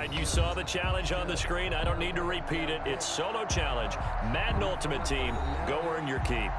right, you saw the challenge on the screen. I don't need to repeat it. It's solo challenge. Madden Ultimate Team. Go earn your keep.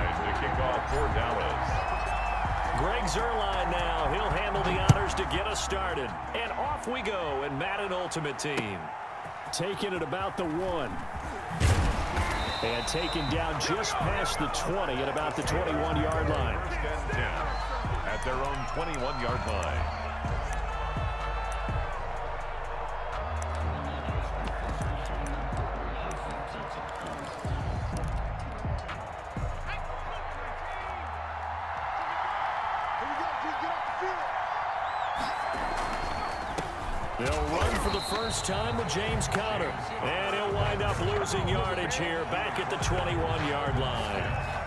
To kick off for Dallas. Greg Zuerlein now. He'll handle the honors to get us started. And off we go in Madden Ultimate Team. Taking it about the 1. And taken down just past the 20 at about the 21-yard line. First and 10 at their own 21-yard line. They'll run for the first time with James Conner. And he'll wind up losing yardage here back at the 21-yard line.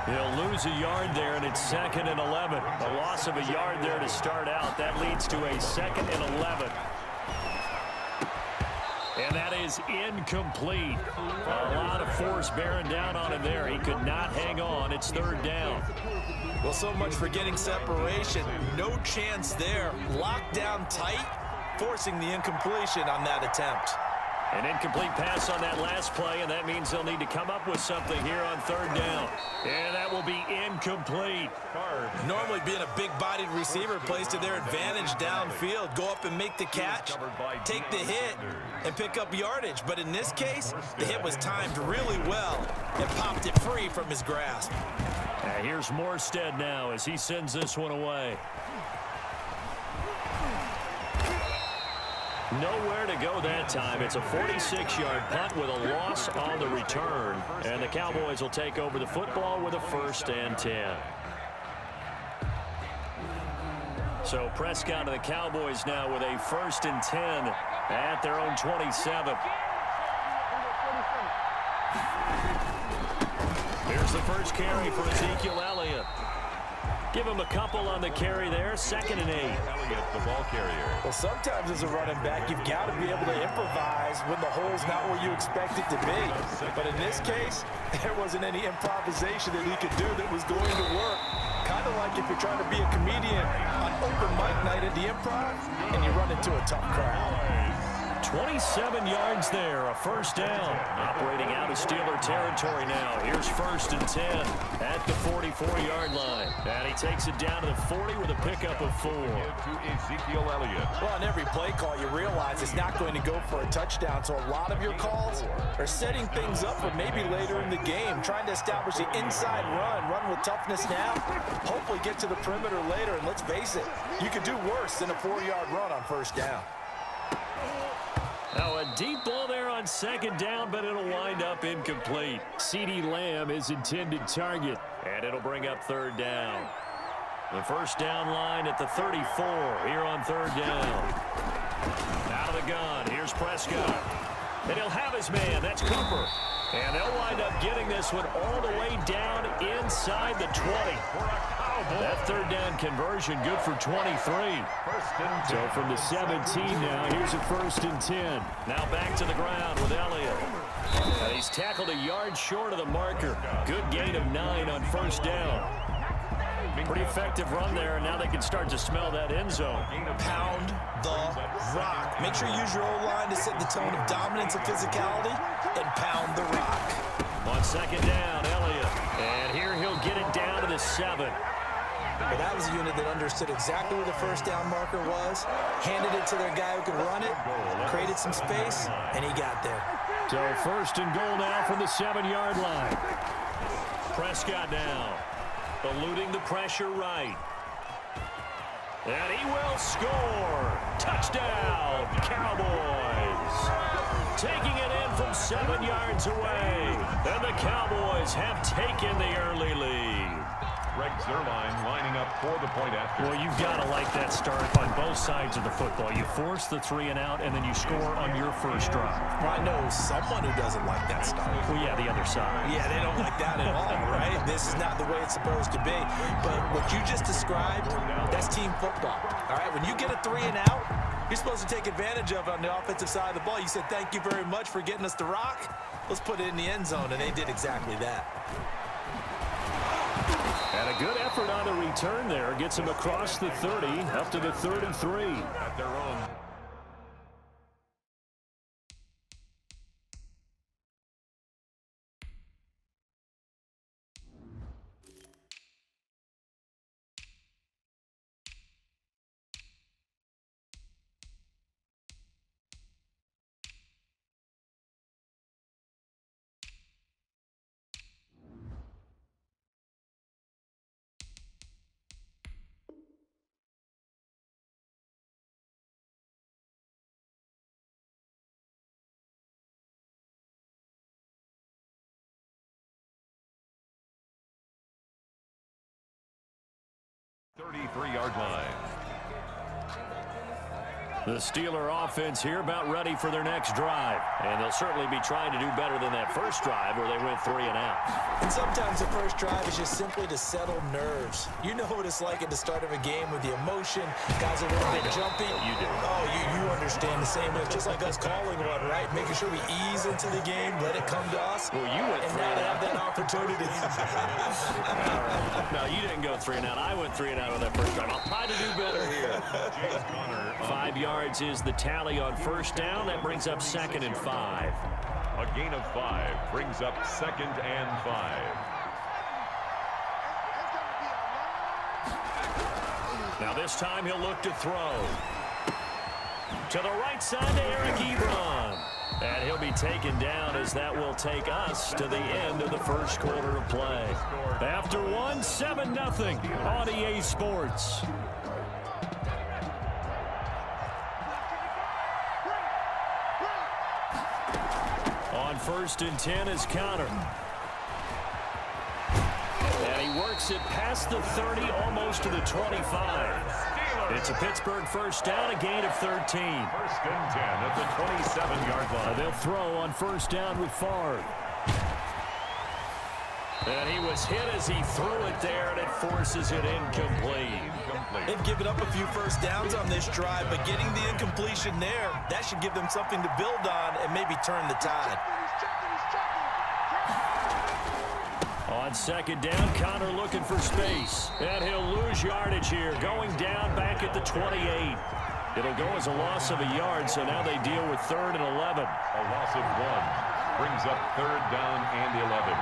He'll lose a yard there, and it's 2nd and 11. A loss of a yard there to start out. That leads to a 2nd and 11. And that is incomplete. A lot of force bearing down on him there. He could not hang on. It's 3rd down. Well, so much for getting separation. No chance there. Locked down tight, forcing the incompletion on that attempt. An incomplete pass on that last play, and that means they'll need to come up with something here on 3rd down. And that will be incomplete. Normally being a big-bodied receiver plays to their advantage downfield. Go up and make the catch, take the hit, and pick up yardage. But in this case, the hit was timed really well and popped it free from his grasp. Here's Morstead now as he sends this one away. Nowhere to go that time. It's a 46-yard punt with a loss on the return. And the Cowboys will take over the football with a 1st and 10. So Prescott and the Cowboys now with a 1st and 10 at their own 27. Here's the first carry for Ezekiel Elliott. Give him a couple on the carry there. 2nd and 8. Elliott, the ball carrier. Well, sometimes as a running back, you've got to be able to improvise when the hole's not where you expect it to be. But in this case, there wasn't any improvisation that he could do that was going to work. Kind of like if you're trying to be a comedian on open mic night at the Improv and you run into a tough crowd. 27 yards there, a 1st down. Operating out of Steeler territory now. Here's 1st and 10 at the 44-yard line. And he takes it down to the 40 with a pickup of 4. To Ezekiel Elliott. Well, on every play call, you realize it's not going to go for a touchdown. So a lot of your calls are setting things up for maybe later in the game, trying to establish the inside run with toughness now, hopefully get to the perimeter later. And let's face it, you could do worse than a 4-yard run on 1st down. Now a deep ball there on 2nd down, but it'll wind up incomplete. CeeDee Lamb is intended target, and it'll bring up 3rd down. The 1st down line at the 34 here on 3rd down. Out of the gun, here's Prescott. And he'll have his man, that's Cooper. And they'll wind up getting this one all the way down inside the 20. That 3rd down conversion good for 23. So from the 17 now, here's a 1st and 10. Now back to the ground with Elliott. And he's tackled a yard short of the marker. Good gain of 9 on 1st down. Pretty effective run there, and now they can start to smell that end zone. Pound the rock. Make sure you use your O-line to set the tone of dominance and physicality, and pound the rock. On 2nd down, Elliott. And here he'll get it down to the 7. But that was a unit that understood exactly where the 1st down marker was, handed it to their guy who could run it, created some space, and he got there. So 1st and goal now from the 7-yard line. Prescott now, eluding the pressure right. And he will score. Touchdown, Cowboys. Taking it in from 7 yards away. And the Cowboys have taken the early lead. Greg Zuerlein lining up for the point after. Well, you've got to like that start on both sides of the football. You force the 3 and out, and then you score on your first drive. Well, I know someone who doesn't like that start. Well, yeah, the other side. Yeah, they don't like that at all, right? This is not the way it's supposed to be. But what you just described, that's team football. All right, when you get a 3 and out, you're supposed to take advantage of it on the offensive side of the ball. You said, thank you very much for getting us the rock. Let's put it in the end zone, and they did exactly that. And a good effort on the return there. Gets him across the 30, up to the 33. At their own. Yard line. The Steeler offense here about ready for their next drive. And they'll certainly be trying to do better than that first drive where they went 3 and out. And sometimes the first drive is just simply to settle nerves. You know what it's like at the start of a game with the emotion. Guys are a little bit jumpy. You do. Oh, you understand the same way. It's just like us calling one, right? Making sure we ease into the game, let it come to us. Well, you went and 3 now and to out. have that opportunity. All right. No, you didn't go 3 and out. I went 3 and out on that first drive. I'll try to do better here. 5 yards is the tally on first down. That brings up 2nd and 5. A gain of 5 brings up 2nd and 5. Now this time he'll look to throw. To the right side to Eric Ebron. And he'll be taken down as that will take us to the end of the first quarter of play. After 1, 7-0 on EA Sports. On 1st and 10 is Connor. And he works it past the 30, almost to the 25. It's a Pittsburgh first down, a gain of 13. 1st and 10 at the 27-yard line. They'll throw on first down with Favre. And he was hit as he threw it there, and it forces it incomplete. They've given up a few first downs on this drive, but getting the incompletion there, that should give them something to build on and maybe turn the tide. On 2nd down, Connor looking for space. And he'll lose yardage here, going down back at the 28. It'll go as a loss of a yard, so now they deal with 3rd and 11. A loss of 1 brings up 3rd down and 11.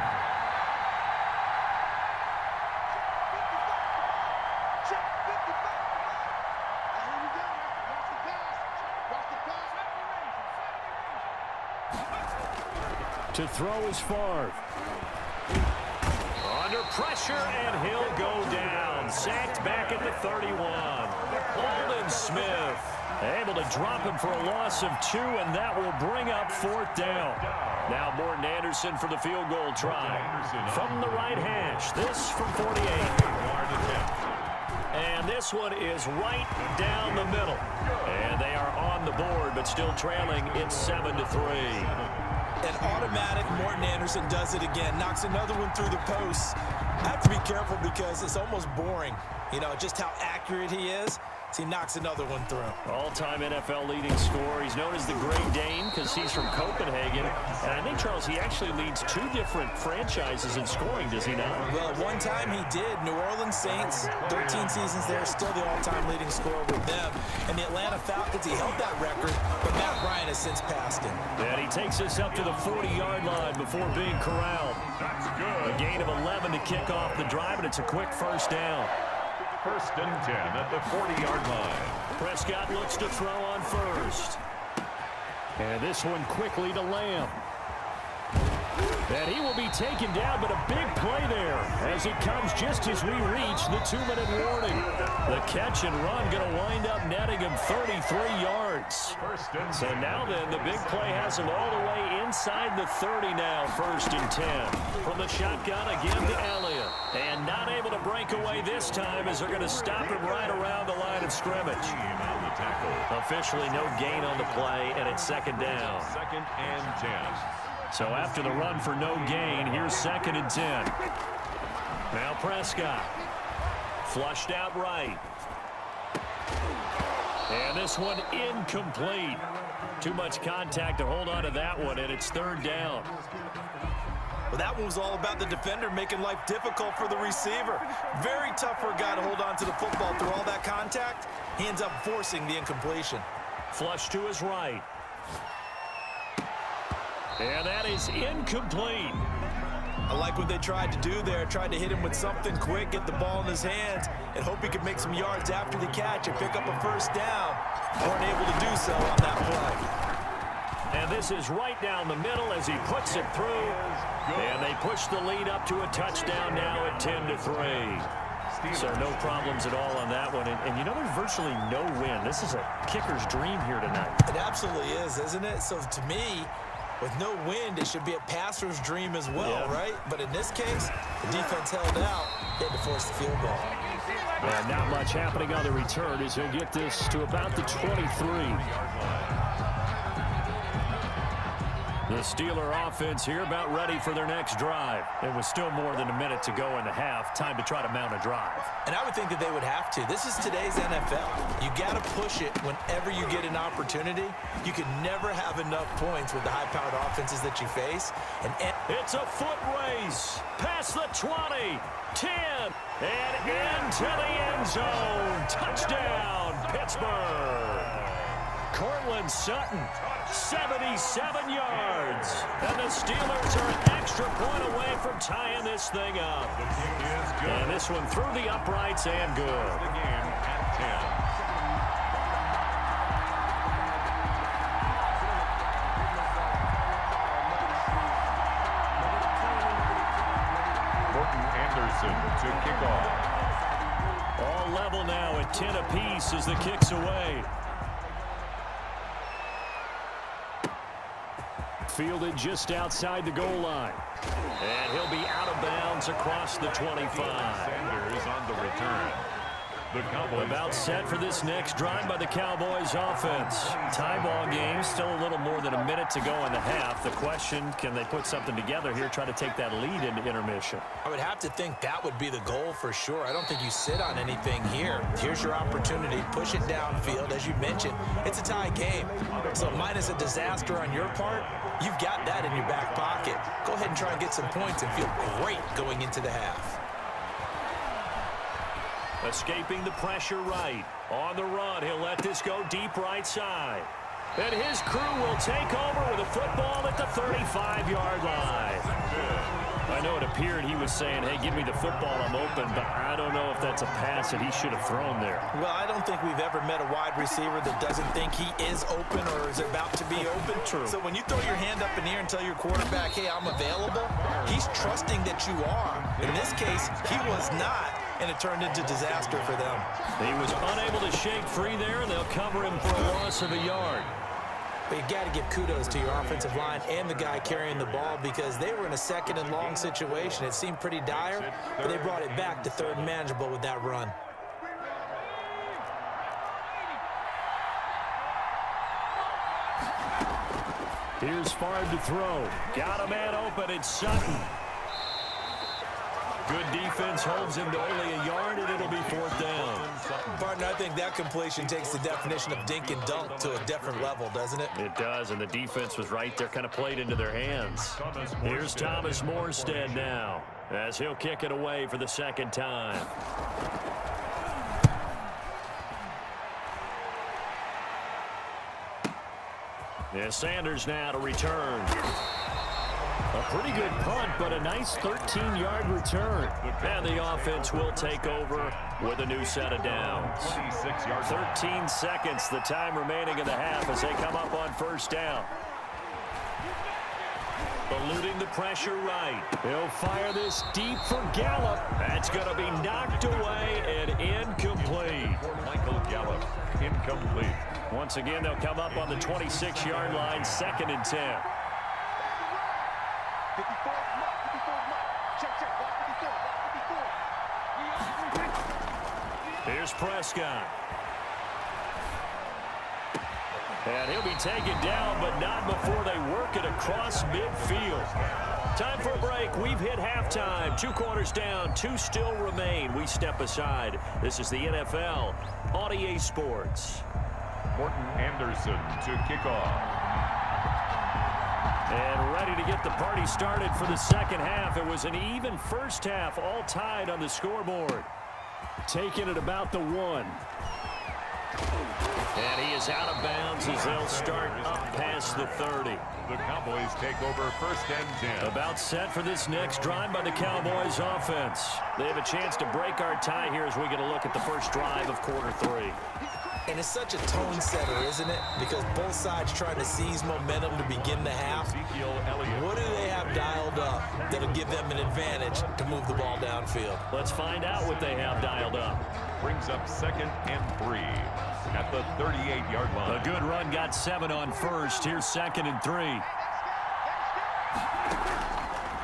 To throw is Favre. Under pressure, and he'll go down. Sacked back at the 31. Aldon Smith able to drop him for a loss of 2, and that will bring up 4th down. Now Morton Anderson for the field goal try. From the right hash, this from 48. And this one is right down the middle. And they are on the board, but still trailing. It's 7-3. An automatic Morton Anderson does it again. Knocks another one through the posts. I have to be careful because it's almost boring. You know, just how accurate he is. So he knocks another one through. All-time NFL leading scorer. He's known as the Great Dane because he's from Copenhagen. And I think, Charles, he actually leads 2 different franchises in scoring, does he not? Well, at one time he did. New Orleans Saints, 13 seasons there, still the all-time leading scorer with them. And the Atlanta Falcons, he held that record, but Matt Ryan has since passed him. And he takes us up to the 40-yard line before being corralled. That's good. A gain of 11 to kick off the drive, and it's a quick first down. 1st and 10 at the 40-yard line. Prescott looks to throw on first. And this one quickly to Lamb. And he will be taken down, but a big play there as it comes just as we reach the 2-minute warning. The catch and run going to wind up netting him 33 yards. So now then, the big play has him all the way inside the 30 now, 1st and 10. From the shotgun again to Elliott. And not able to break away this time as they're going to stop him right around the line of scrimmage. Officially no gain on the play, and it's second down. Second and 10. So after the run for no gain, here's second and 10. Now Prescott. Flushed out right. And this one incomplete. Too much contact to hold on to that one, and it's third down. Well, that one was all about the defender making life difficult for the receiver. Very tough for a guy to hold on to the football through all that contact. He ends up forcing the incompletion. Flush to his right. And that is incomplete. I like what they tried to do there. Tried to hit him with something quick, get the ball in his hands, and hope he could make some yards after the catch and pick up a first down. Weren't able to do so on that play. And this is right down the middle as he puts it through. And they push the lead up to a touchdown now at 10-3. So no problems at all on that one. And you know, there's virtually no win. This is a kicker's dream here tonight. It absolutely is, isn't it? So to me, with no wind, it should be a passer's dream as well, right? But in this case, the defense held out. They had to force the field goal. And not much happening on the return as he'll get this to about the 23. The Steeler offense here about ready for their next drive. And with still more than a minute to go in the half, time to try to mount a drive. And I would think that they would have to. This is today's NFL. You got to push it whenever you get an opportunity. You can never have enough points with the high-powered offenses that you face. And it's a foot race. Past the 20, 10, and into the end zone. Touchdown, Pittsburgh. Cortland Sutton, 77 yards. And the Steelers are an extra point away from tying this thing up. And this one through the uprights and good. The game at 10. Morton Anderson to kick off. All level now at 10 apiece as the kick's away. Fielded just outside the goal line. And he'll be out of bounds across the 25. Sanders on the return. The Cowboys about set for this next drive by the Cowboys offense. Tie ball game, still a little more than a minute to go in the half. The question, can they put something together here, try to take that lead into intermission? I would have to think that would be the goal for sure. I don't think you sit on anything here. Here's your opportunity. Push it downfield. As you mentioned, it's a tie game. So minus a disaster on your part, you've got that in your back pocket. Go ahead and try and get some points and feel great going into the half. Escaping the pressure right. On the run, he'll let this go deep right side. And his crew will take over with a football at the 35-yard line. I know it appeared he was saying, hey, give me the football, I'm open, but I don't know if that's a pass that he should have thrown there. Well, I don't think we've ever met a wide receiver that doesn't think he is open or is about to be open. True. So when you throw your hand up in the air and tell your quarterback, hey, I'm available, he's trusting that you are. In this case, he was not, and it turned into disaster for them. He was unable to shake free there, and they'll cover him for a loss of a yard. But you've got to give kudos to your offensive line and the guy carrying the ball because they were in a second and long situation. It seemed pretty dire, but they brought it back to third and manageable with that run. Here's Favre to throw. Got a man open. It's Sutton. Good defense holds him to only a yard, and it'll be fourth down. Partner, I think that completion takes the definition of dink and dunk to a different level, doesn't it? It does, and the defense was right there, kind of played into their hands. Here's Thomas Morstead now, as he'll kick it away for the second time. Yeah, Sanders now to return. A pretty good punt, but a nice 13-yard return. And the offense will take over with a new set of downs. 13 seconds, the time remaining in the half as they come up on first down. Eluding the pressure right. He'll fire this deep for Gallup. That's going to be knocked away and incomplete. Michael Gallup, incomplete. Once again, they'll come up on the 26-yard line, 2nd and 10. Here's Prescott. And he'll be taken down, but not before they work it across midfield. Time for a break. We've hit halftime. 2 quarters down, 2 still remain. We step aside. This is the NFL on EA Sports. Morton Anderson to kick off. And ready to get the party started for the second half. It was an even first half, all tied on the scoreboard. Taking it about the 1. And he is out of bounds as they'll start up past the 30. The Cowboys take over 1st and 10. About set for this next drive by the Cowboys offense. They have a chance to break our tie here as we get a look at the first drive of quarter 3. And it's such a tone setter, isn't it? Because both sides trying to seize momentum to begin the half. What do they have dialed up that'll give them an advantage to move the ball downfield? Let's find out what they have dialed up. Brings up 2nd and 3 at the 38-yard line. A good run got 7 on first. Here's 2nd and 3.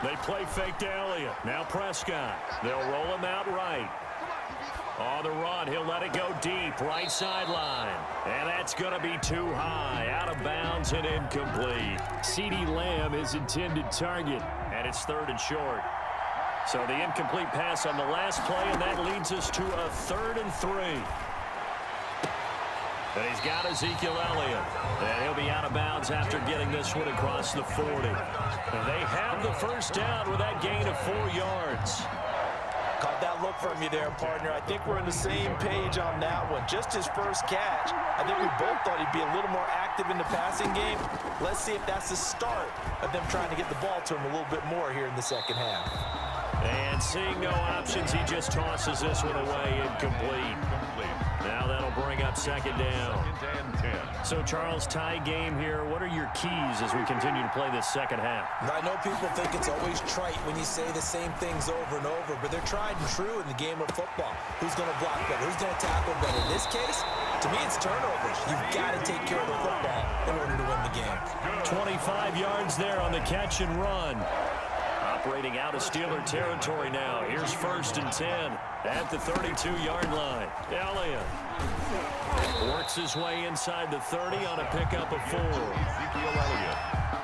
They play fake to Elliott. Now Prescott. They'll roll him out right. On the run, he'll let it go deep, right sideline. And that's going to be too high, out of bounds and incomplete. CeeDee Lamb is intended target, and it's 3rd and short. So the incomplete pass on the last play, and that leads us to a 3rd and 3. And he's got Ezekiel Elliott. And he'll be out of bounds after getting this one across the 40. And they have the first down with that gain of 4 yards. Caught that look from you there, partner. I think we're on the same page on that one. Just his first catch. I think we both thought he'd be a little more active in the passing game. Let's see if that's the start of them trying to get the ball to him a little bit more here in the second half. And seeing no options, he just tosses this one away, incomplete. Now that'll bring up 2nd down. 2nd and 10. So, Charles, tie game here. What are your keys as we continue to play this second half? I know people think it's always trite when you say the same things over and over, but they're tried and true in the game of football. Who's going to block better? Who's going to tackle better? In this case, to me, it's turnovers. You've got to take care of the football in order to win the game. 25 yards there on the catch and run. Operating out of Steeler territory now. Here's 1st and 10 at the 32-yard line. Elliott works his way inside the 30 on a pickup of 4. Ezekiel Elliott.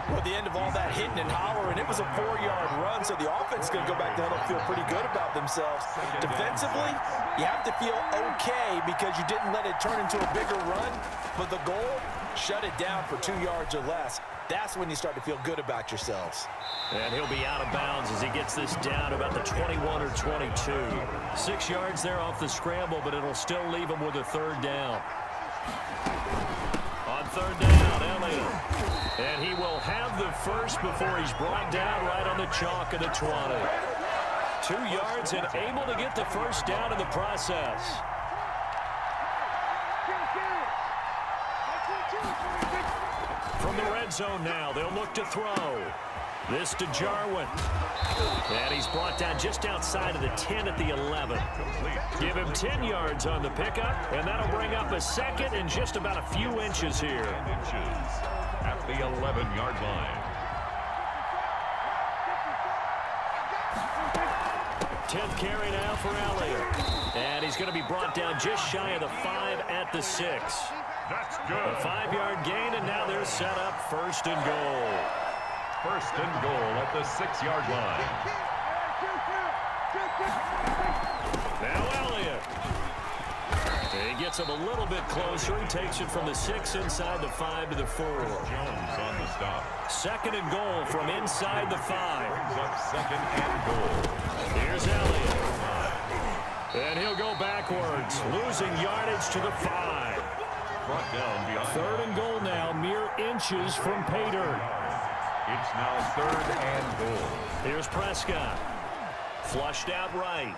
Well, the end of all that hitting and hollering, it was a 4-yard run, so the offense is going to go back down and feel pretty good about themselves. Defensively, you have to feel okay because you didn't let it turn into a bigger run, but the goal, shut it down for 2 yards or less. That's when you start to feel good about yourselves. And he'll be out of bounds as he gets this down about the 21 or 22. 6 yards there off the scramble, but it'll still leave him with a 3rd down. On 3rd down, Elliott. And he will have the first before he's brought down right on the chalk of the 20. 2 yards and able to get the first down in the process. From the red zone now, they'll look to throw. This to Jarwin. And he's brought down just outside of the 10 at the 11. Give him 10 yards on the pickup, and that'll bring up a 2nd and just about a few inches here. 10 inches at the 11-yard line. 10th carry now for Elliott. And he's going to be brought down just shy of the 5 at the 6. That's good. A 5-yard gain, and now they're set up 1st and goal. 1st and goal at the 6-yard line. Now Elliott. He gets him a little bit closer. He takes it from the 6 inside the 5 to the 4. Jones on the stop. 2nd and goal from inside the 5. Brings up 2nd and goal. Here's Elliott. And he'll go backwards, losing yardage to the 5. Brought down beyond. 3rd and goal now, mere inches from pay dirt. It's now 3rd and goal. Here's Prescott. Flushed out right.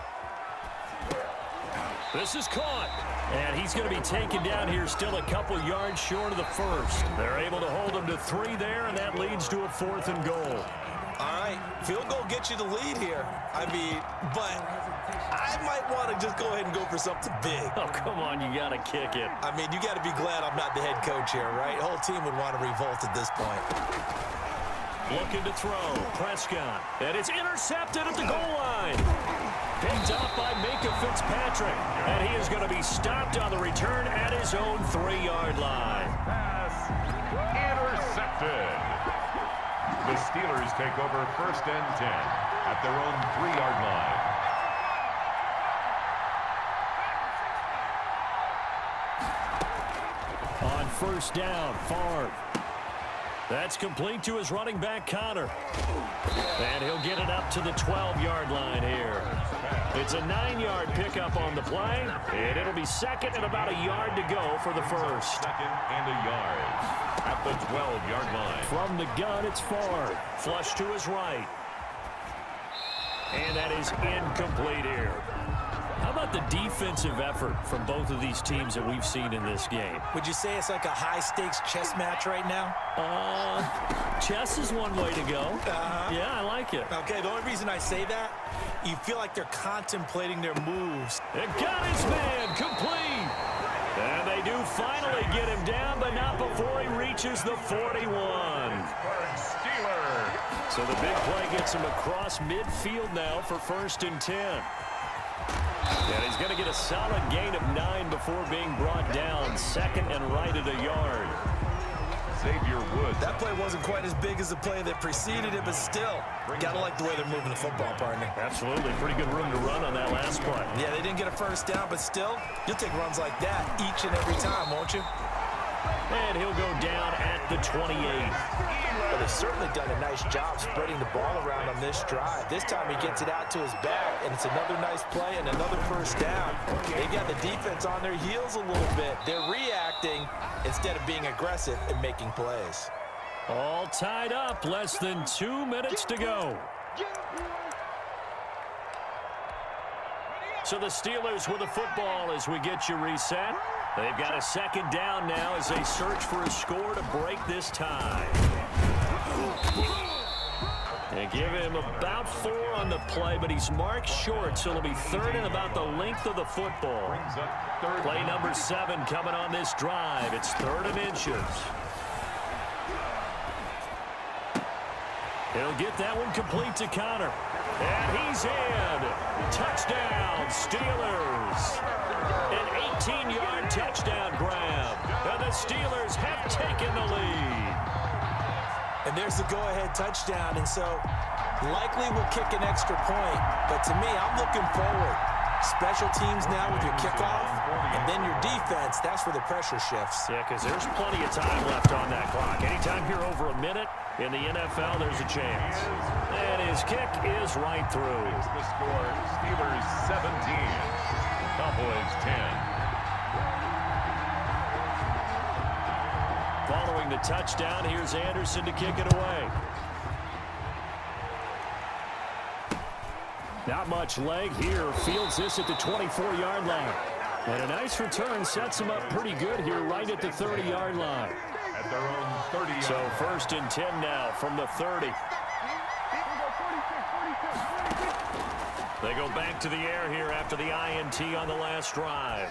This is caught. And he's going to be taken down here still a couple yards short of the 1st. They're able to hold him to 3 there, and that leads to a 4th and goal. All right, field goal gets you the lead here. I mean, but I might want to just go ahead and go for something big. Oh, come on, you got to kick it. I mean, you got to be glad I'm not the head coach here, right? The whole team would want to revolt at this point. Looking to throw, Prescott. And it's intercepted at the goal line. Picked picked off by Minka Fitzpatrick. And he is going to be stopped on the return at his own 3-yard line. Pass intercepted. The Steelers take over 1st and 10 at their own 3-yard line. On 1st down, Favre. That's complete to his running back, Connor. And he'll get it up to the 12-yard line here. It's a 9-yard pickup on the play, and it'll be 2nd and about a yard to go for the first. 2nd and a yard at the 12-yard line. From the gun, it's Favre. Flush to his right. And that is incomplete here. How about the defensive effort from both of these teams that we've seen in this game? Would you say it's like a high-stakes chess match right now? Chess is one way to go. Yeah, I like it. Okay, the only reason I say that, you feel like they're contemplating their moves. It got his man complete. And they do finally get him down, but not before he reaches the 41. Steeler. So the big play gets him across midfield now for 1st and 10. And he's going to get a solid gain of 9 before being brought down. 2nd and right at a yard. Xavier Woods. That play wasn't quite as big as the play that preceded it, but still, gotta like the way they're moving the football, partner. Absolutely. Pretty good room to run on that last play. Yeah, they didn't get a 1st down, but still, you'll take runs like that each and every time, won't you? And he'll go down at the 28. But they've certainly done a nice job spreading the ball around on this drive. This time he gets it out to his back, and it's another nice play and another 1st down. They've got the defense on their heels a little bit. They're reacting instead of being aggressive and making plays. All tied up. Less than 2 minutes to go. So the Steelers with the football as we get you reset. They've got a 2nd down now as they search for a score to break this tie. They give him about 4 on the play, but he's marked short, so it'll be 3rd and about the length of the football. Play number 7 coming on this drive. It's 3rd and inches. He'll get that one complete to Connor. And he's in. Touchdown, Steelers. An 18-yard touchdown grab. And the Steelers have taken the lead. And there's the go-ahead touchdown, and so likely will kick an extra point. But to me, I'm looking forward. Special teams now with your kickoff, and then your defense, that's where the pressure shifts. Yeah, because there's plenty of time left on that clock. Anytime you're over a minute in the NFL, there's a chance. And his kick is right through. It's the score, Steelers 17, Cowboys 10. Following the touchdown, here's Anderson to kick it away. Not much leg here. Fields this at the 24-yard line. And a nice return sets him up pretty good here right at the 30-yard line. At their own 30. So 1st and 10 now from the 30. They go back to the air here after the INT on the last drive.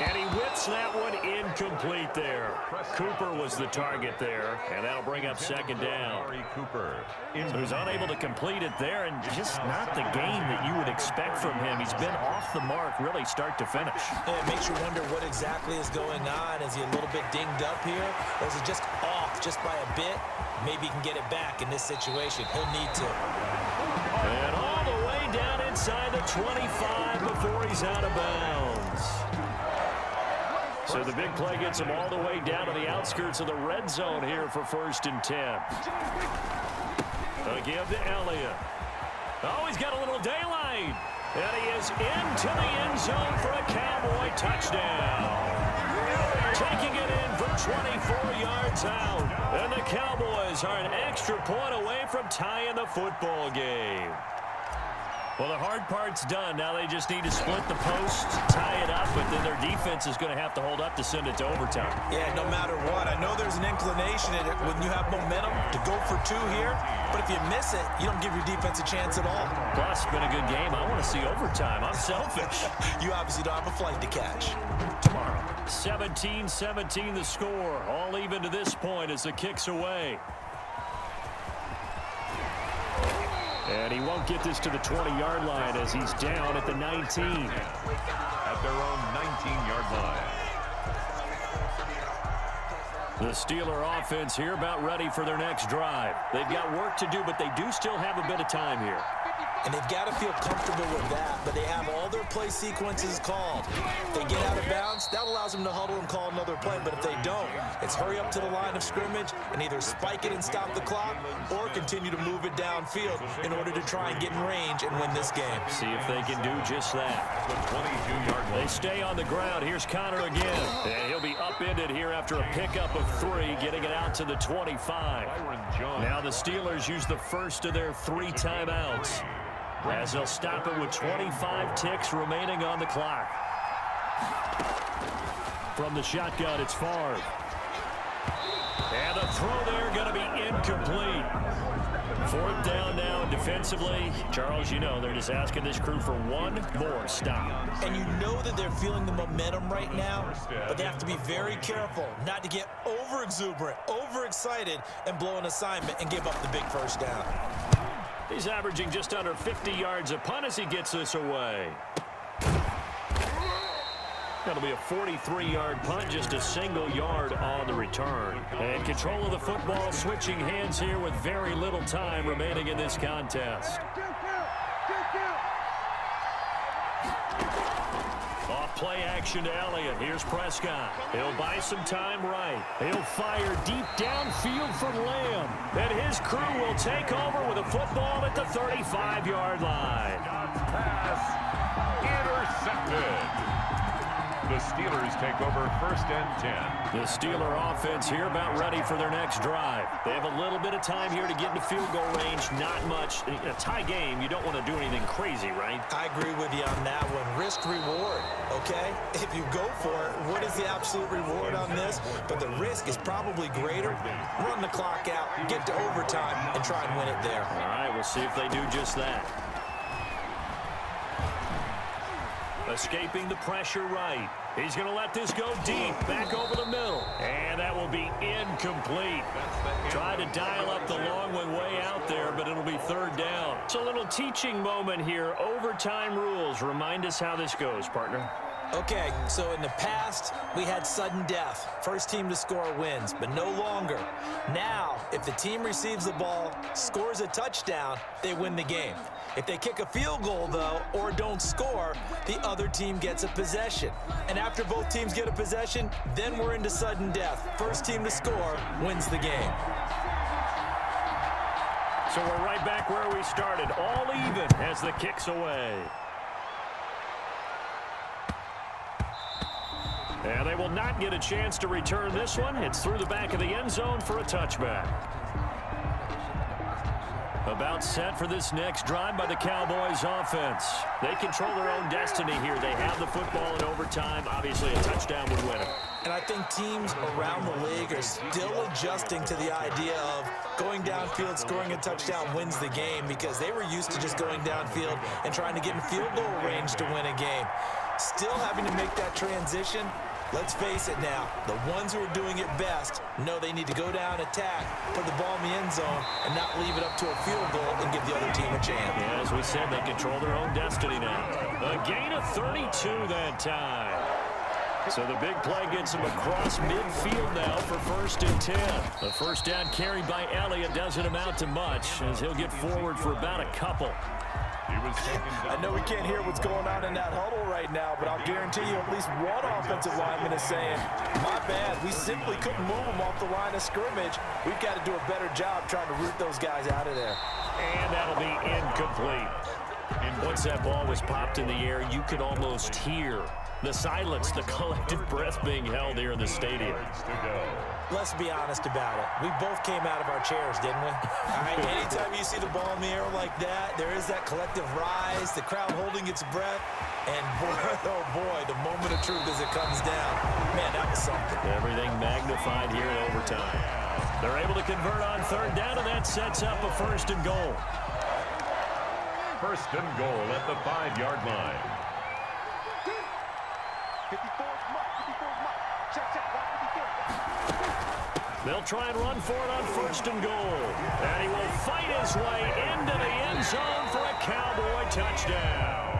And he whips that one incomplete there. Cooper was the target there, and that'll bring up 2nd down. Cooper. So he's unable to complete it there, and just not the game that you would expect from him. He's been off the mark really start to finish. And it makes you wonder what exactly is going on. Is he a little bit dinged up here, or is he just off just by a bit? Maybe he can get it back in this situation. He'll need to. And all the way down inside the 25 before he's out of bounds. So the big play gets him all the way down to the outskirts of the red zone here for 1st and 10. A give to Elliott. Oh, he's got a little daylight. And he is into the end zone for a Cowboy touchdown. Taking it in from 24 yards out. And the Cowboys are an extra point away from tying the football game. Well, the hard part's done. Now they just need to split the post, tie it up, but then their defense is going to have to hold up to send it to overtime. Yeah, no matter what. I know there's an inclination in it when you have momentum to go for 2 here, but if you miss it, you don't give your defense a chance at all. Plus, it's been a good game. I want to see overtime. I'm selfish. You obviously don't have a flight to catch. Tomorrow. 17-17 the score. All even to this point as the kick's away. And he won't get this to the 20-yard line as he's down at the 19. At their own 19-yard line. The Steeler offense here about ready for their next drive. They've got work to do, but they do still have a bit of time here. And they've got to feel comfortable with that, but they have all their play sequences called. If they get out of bounds, that allows them to huddle and call another play, but if they don't, it's hurry up to the line of scrimmage and either spike it and stop the clock or continue to move it downfield in order to try and get in range and win this game. See if they can do just that. The 22-yard line. They stay on the ground. Here's Connor again. And he'll be upended here after a pickup of 3, getting it out to the 25. Now the Steelers use the first of their 3 timeouts, as they'll stop it with 25 ticks remaining on the clock. From the shotgun, it's Favre. And the throw there going to be incomplete. 4th down now defensively. Charles, you know, they're just asking this crew for one more stop. And you know that they're feeling the momentum right now, but they have to be very careful not to get over-exuberant, overexcited, and blow an assignment and give up the big first down. He's averaging just under 50 yards a punt as he gets this away. That'll be a 43-yard punt, just a single yard on the return. And control of the football switching hands here with very little time remaining in this contest. Off play action to Elliott. Here's Prescott. He'll buy some time right. He'll fire deep downfield for Lamb. And his crew will take over with a football at the 35-yard line. Pass intercepted. The Steelers take over 1st and 10. The Steeler offense here about ready for their next drive. They have a little bit of time here to get into field goal range. Not much. In a tie game, you don't want to do anything crazy, right? I agree with you on that one. Risk reward, okay? If you go for it, what is the absolute reward on this? But the risk is probably greater. Run the clock out, get to overtime, and try and win it there. All right, we'll see if they do just that. Escaping the pressure right. He's going to let this go deep, back over the middle. And that will be incomplete. Try to dial up the long one way out there, but it'll be 3rd down. It's a little teaching moment here. Overtime rules. Remind us how this goes, partner. Okay, so in the past, we had sudden death. First team to score wins, but no longer. Now, if the team receives the ball, scores a touchdown, they win the game. If they kick a field goal, though, or don't score, the other team gets a possession. And after both teams get a possession, then we're into sudden death. First team to score wins the game. So we're right back where we started, all even as the kick's away. And they will not get a chance to return this one. It's through the back of the end zone for a touchback. About set for this next drive by the Cowboys offense. They control their own destiny here. They have the football in overtime. Obviously, a touchdown would win it. And I think teams around the league are still adjusting to the idea of going downfield, scoring a touchdown wins the game, because they were used to just going downfield and trying to get in field goal range to win a game. Still having to make that transition. Let's face it now, the ones who are doing it best know they need to go down, attack, put the ball in the end zone, and not leave it up to a field goal and give the other team a chance. Yeah, as we said, they control their own destiny now. A gain of 32 that time. So the big play gets him across midfield now for 1st and 10. The first down carried by Elliott doesn't amount to much, as he'll get forward for about a couple. I know we can't hear what's going on in that huddle right now, but I'll guarantee you at least one offensive lineman is saying, my bad, we simply couldn't move them off the line of scrimmage. We've got to do a better job trying to root those guys out of there. And that'll be incomplete. And once that ball was popped in the air, you could almost hear the silence, the collective breath being held here in the stadium. Let's be honest about it. We both came out of our chairs, didn't we? All right, anytime you see the ball in the air like that, there is that collective rise, the crowd holding its breath, and boy, oh boy, the moment of truth as it comes down. Man, that was something. Everything magnified here in overtime. They're able to convert on 3rd down, and that sets up a 1st and goal. 1st and goal at the 5-yard line. 54 mark, check, 54. They'll try and run for it on 1st and goal. And he will fight his way into the end zone for a Cowboy touchdown.